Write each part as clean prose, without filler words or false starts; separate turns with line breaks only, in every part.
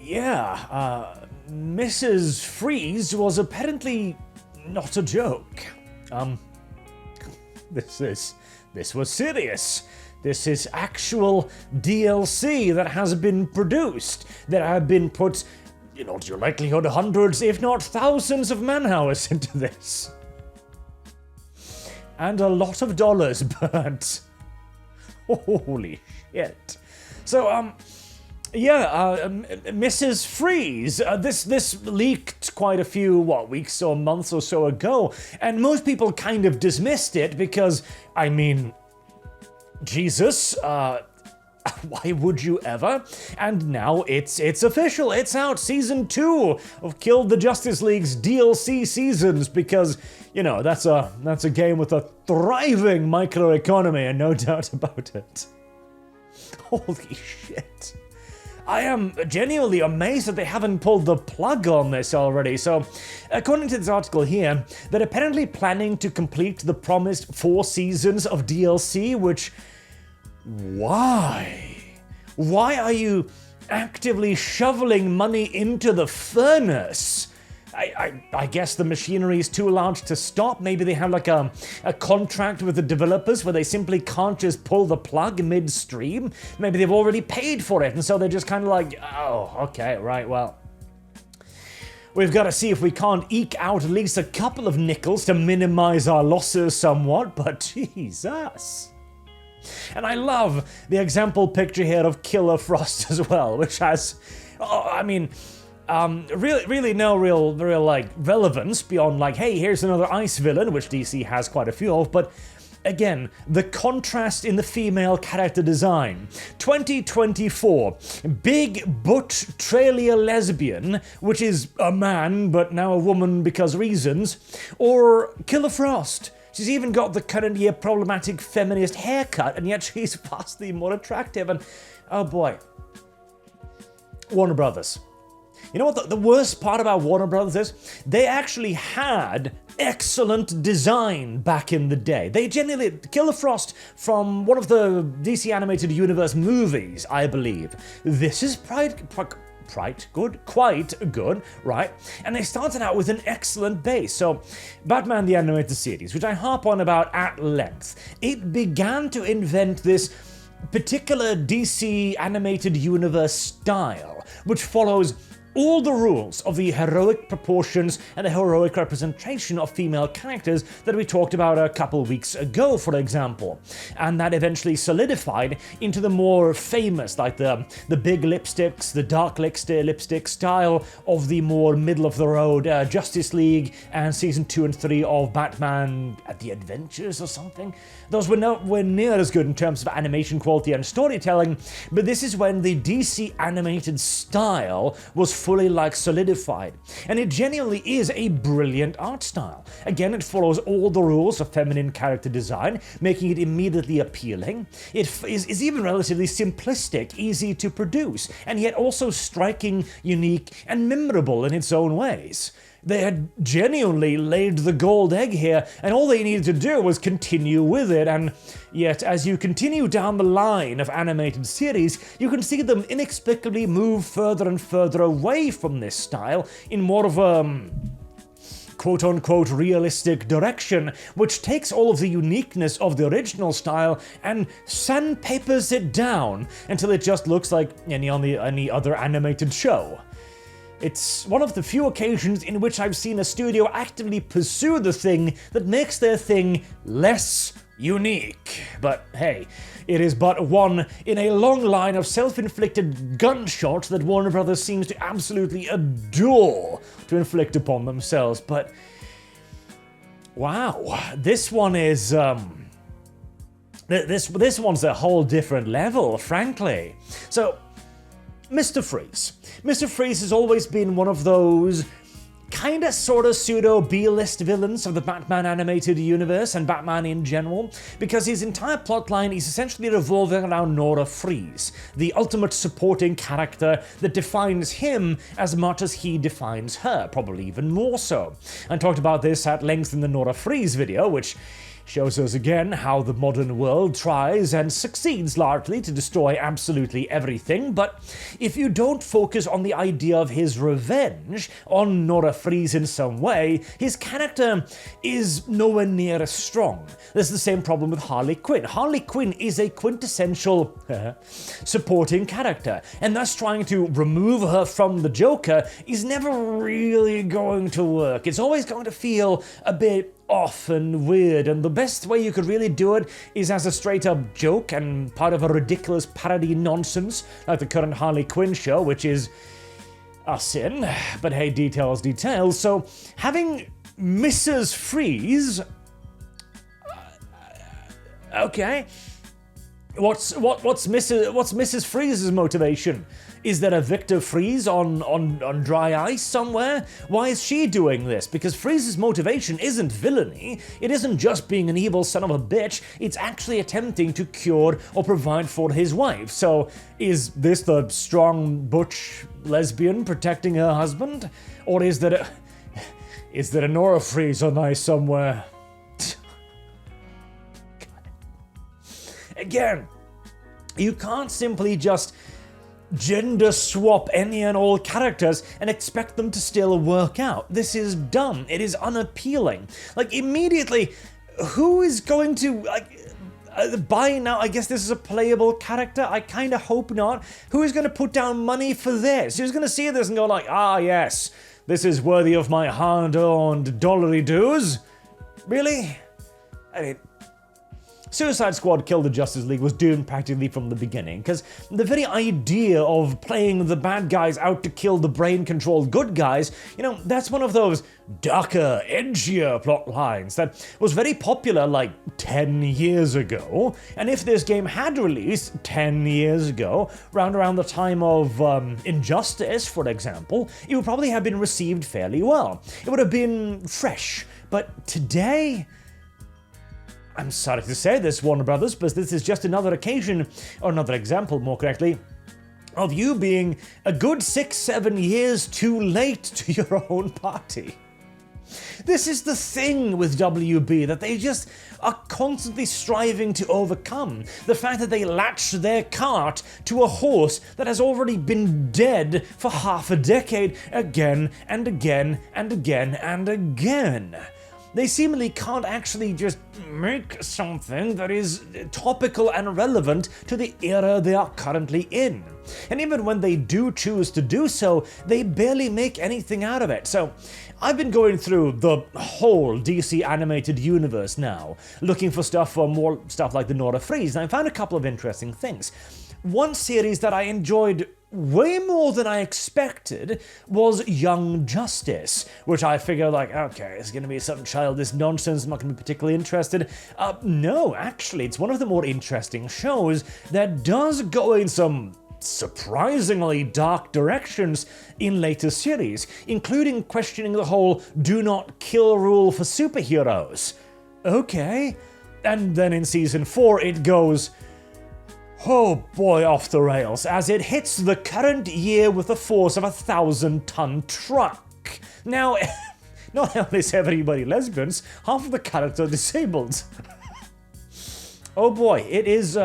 Yeah, Mrs. Freeze was apparently not a joke. This was serious. This is actual DLC that has been produced, that have been put, to your likelihood, hundreds, if not thousands of man-hours into this. And a lot of dollars burnt. Holy shit. So, Mrs. Freeze, this leaked quite a few, weeks or months or so ago, and most people kind of dismissed it because, Jesus, why would you ever? And now it's official, it's out, Season 2 of Kill the Justice League's DLC seasons, because, that's a game with a thriving microeconomy, and no doubt about it. Holy shit. I am genuinely amazed that they haven't pulled the plug on this already. So, according to this article here, they're apparently planning to complete the promised 4 seasons of DLC, which... Why? Why are you actively shoveling money into the furnace? I guess the machinery is too large to stop. Maybe they have like a contract with the developers where they simply can't just pull the plug midstream. Maybe they've already paid for it, and so they're just kind of like, oh, okay, right, well. We've got to see if we can't eke out at least a couple of nickels to minimize our losses somewhat, but Jesus. And I love the example picture here of Killer Frost as well, which has, really no real relevance beyond hey, here's another ice villain, which DC has quite a few of, but again, the contrast in the female character design. 2024, big butt trailer lesbian, which is a man, but now a woman because reasons, or Killer Frost. She's even got the current year problematic feminist haircut, and yet she's vastly more attractive, and oh boy. Warner Brothers. You know what the worst part about Warner Brothers is? They actually had excellent design back in the day. They genuinely... Killer Frost from one of the DC Animated Universe movies, I believe. This is quite good, right? And they started out with an excellent base. So, Batman the Animated Series, which I harp on about at length, it began to invent this particular DC Animated Universe style, which follows all the rules of the heroic proportions and the heroic representation of female characters that we talked about a couple weeks ago, for example. And that eventually solidified into the more famous, like the big lipsticks, the dark lipstick style of the more middle-of-the-road Justice League and Season 2 and 3 of Batman The Adventures or something. Those were nowhere near as good in terms of animation quality and storytelling, but this is when the DC animated style was fully solidified. And it genuinely is a brilliant art style. Again, it follows all the rules of feminine character design, making it immediately appealing. It is even relatively simplistic, easy to produce, and yet also striking, unique, and memorable in its own ways. They had genuinely laid the gold egg here, and all they needed to do was continue with it, and yet as you continue down the line of animated series, you can see them inexplicably move further and further away from this style in more of a quote-unquote realistic direction, which takes all of the uniqueness of the original style and sandpapers it down until it just looks like any other animated show. It's one of the few occasions in which I've seen a studio actively pursue the thing that makes their thing less unique. But hey, it is but one in a long line of self-inflicted gunshots that Warner Brothers seems to absolutely adore to inflict upon themselves. But wow, this one is this one's a whole different level, frankly. So, Mr. Freeze. Mr. Freeze has always been one of those kinda sorta pseudo B-list villains of the Batman animated universe and Batman in general, because his entire plotline is essentially revolving around Nora Freeze, the ultimate supporting character that defines him as much as he defines her, probably even more so. I talked about this at length in the Nora Freeze video, which Shows us again how the modern world tries and succeeds largely to destroy absolutely everything, but if you don't focus on the idea of his revenge on Nora Freeze in some way, his character is nowhere near as strong. There's the same problem with Harley Quinn. Harley Quinn is a quintessential supporting character, and thus trying to remove her from the Joker is never really going to work. It's always going to feel a bit off and weird, and the best way you could really do it is as a straight up joke and part of a ridiculous parody nonsense like the current Harley Quinn show, which is a sin, but hey, details. So having Mrs. Freeze, okay, what's Mrs. Freeze's motivation? Is there a Victor Freeze on dry ice somewhere? Why is she doing this? Because Freeze's motivation isn't villainy. It isn't just being an evil son of a bitch. It's actually attempting to cure or provide for his wife. So is this the strong butch lesbian protecting her husband? Or is there a Nora Freeze on ice somewhere? Again, you can't simply just gender swap any and all characters and expect them to still work out. This is dumb. It is unappealing. Like, immediately, who is going to, by now, I guess this is a playable character? I kind of hope not. Who is going to put down money for this? Who's going to see this and go like, ah, yes, this is worthy of my hard-earned dollary dues? Really? I mean, Suicide Squad Kill the Justice League was doomed practically from the beginning, because the very idea of playing the bad guys out to kill the brain-controlled good guys, that's one of those darker, edgier plot lines that was very popular like 10 years ago, and if this game had released 10 years ago, around the time of Injustice, for example, it would probably have been received fairly well. It would have been fresh, but today, I'm sorry to say this, Warner Brothers, but this is just another occasion, or another example, more correctly, of you being a good 6-7 years too late to your own party. This is the thing with WB that they just are constantly striving to overcome. The fact that they latch their cart to a horse that has already been dead for half a decade again and again and again and again. They seemingly can't actually just make something that is topical and relevant to the era they are currently in. And even when they do choose to do so, they barely make anything out of it. So, I've been going through the whole DC animated universe now, looking for stuff for more stuff like the Nora Freeze, and I found a couple of interesting things. One series that I enjoyed way more than I expected was Young Justice, which I figured okay, it's gonna be some childish nonsense, I'm not gonna be particularly interested. No, actually, it's one of the more interesting shows that does go in some surprisingly dark directions in later series, including questioning the whole do not kill rule for superheroes. Okay. And then in season 4 it goes, oh boy, off the rails, as it hits the current year with the force of a 1,000-ton truck. Now, not only is everybody lesbians, half of the characters are disabled. Oh boy, it is,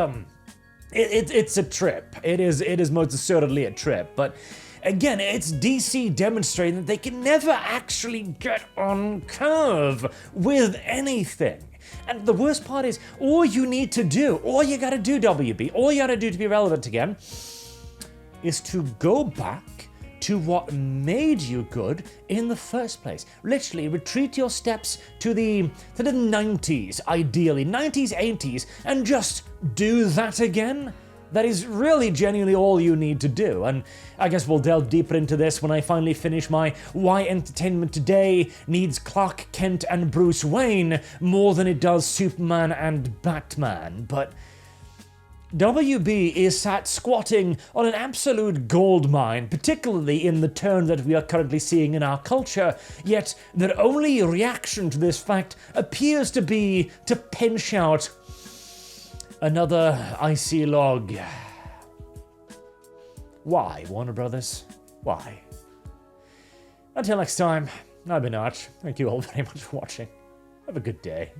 it's a trip. It is most assuredly a trip, but again, it's DC demonstrating that they can never actually get on curve with anything. And the worst part is, all you need to do, all you gotta do, WB, all you gotta do to be relevant again, is to go back to what made you good in the first place. Literally, retreat your steps to the 90s, ideally, 90s, 80s, and just do that again. That is really genuinely all you need to do, and I guess we'll delve deeper into this when I finally finish my Why Entertainment Today needs Clark Kent and Bruce Wayne more than it does Superman and Batman, but WB is sat squatting on an absolute goldmine, particularly in the turn that we are currently seeing in our culture, yet their only reaction to this fact appears to be to pinch out another icy log. Why, Warner Brothers? Why? Until next time, I've been Arch. Thank you all very much for watching. Have a good day.